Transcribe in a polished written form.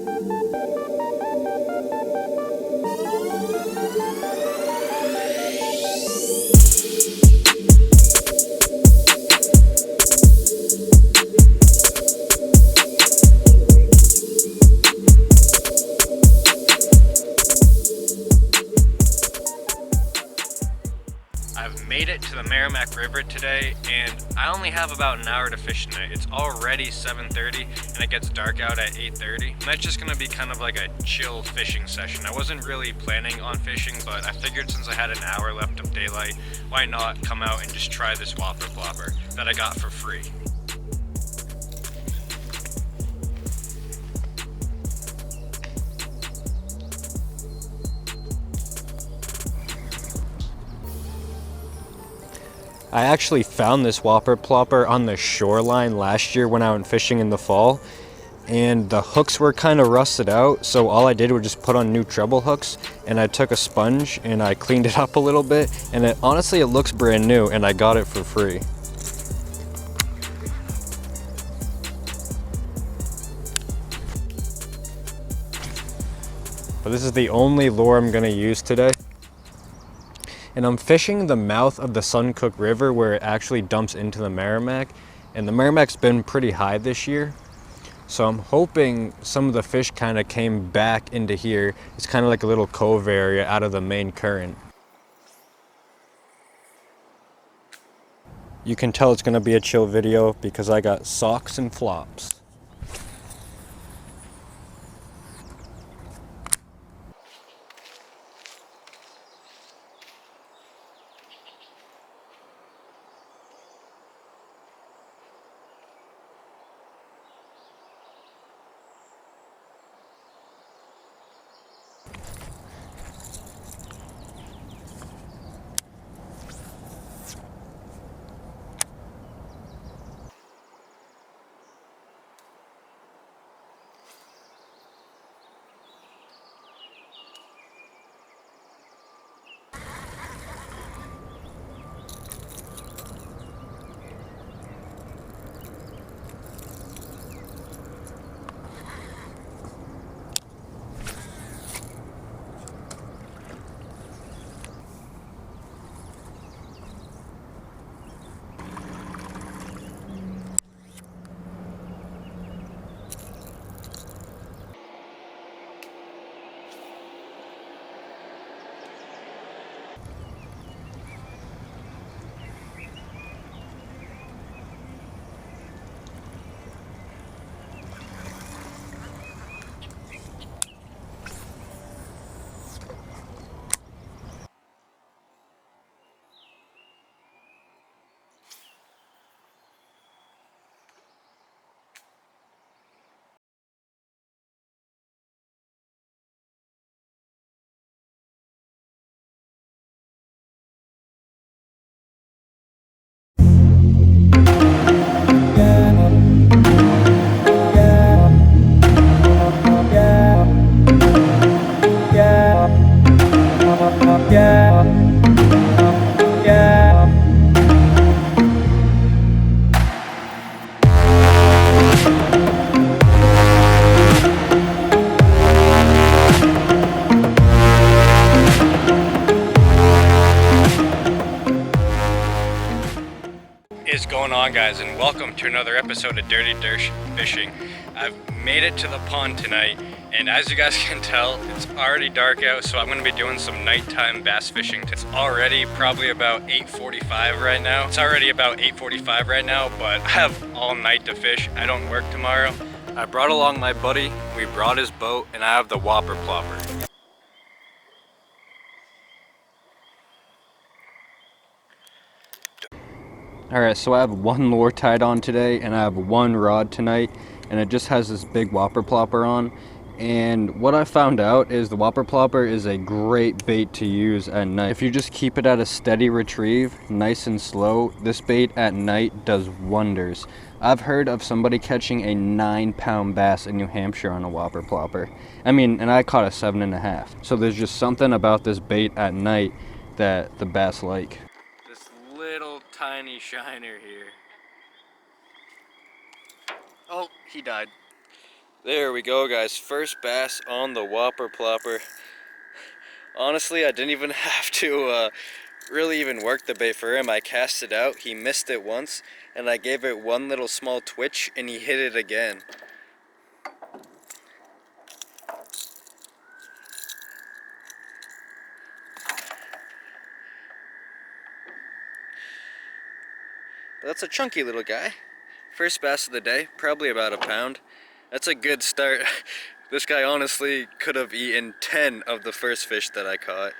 I've made it to the Merrimack River today, and I only have about an hour to fish tonight. It's already 7:30 and it gets dark out at 8:30. And that's just gonna be kind of like a chill fishing session. I wasn't really planning on fishing, but I figured since I had an hour left of daylight, why not come out and just try this Whopper Plopper that I got for free. I actually found this Whopper Plopper on the shoreline last year when I went fishing in the fall, and the hooks were kind of rusted out, so all I did was just put on new treble hooks, and I took a sponge and I cleaned it up a little bit, and honestly it looks brand new, and I got it for free. But this is the only lure I'm going to use today. And I'm fishing the mouth of the Suncook River where it actually dumps into the Merrimack. And the Merrimack's been pretty high this year. So I'm hoping some of the fish kind of came back into here. It's kind of like a little cove area out of the main current. You can tell it's going to be a chill video because I got socks and flops. Is going on, guys, and welcome to another episode of Dirty Dersch Fishing. I've made it to the pond tonight, and as you guys can tell, it's already dark out, so I'm going to be doing some nighttime bass fishing. It's already probably about 8:45 right now. But I have all night to fish. I don't work tomorrow. I brought along my buddy, we brought his boat, and I have the Whopper Plopper. Alright, so I have one lure tied on today, and I have one rod tonight, and it just has this big Whopper Plopper on. And what I found out is the Whopper Plopper is a great bait to use at night. If you just keep it at a steady retrieve, nice and slow, this bait at night does wonders. I've heard of somebody catching a 9-pound bass in New Hampshire on a Whopper Plopper. I mean, and I caught a 7.5. So there's just something about this bait at night that the bass like. Little tiny shiner here. Oh, he died. There we go, guys. First bass on the Whopper Plopper. Honestly, I didn't even have to really even work the bait for him. I cast it out, he missed it once, and I gave it one little small twitch, and he hit it again. But that's a chunky little guy. First bass of the day, probably about a pound. That's a good start. This guy honestly could have eaten 10 of the first fish that I caught.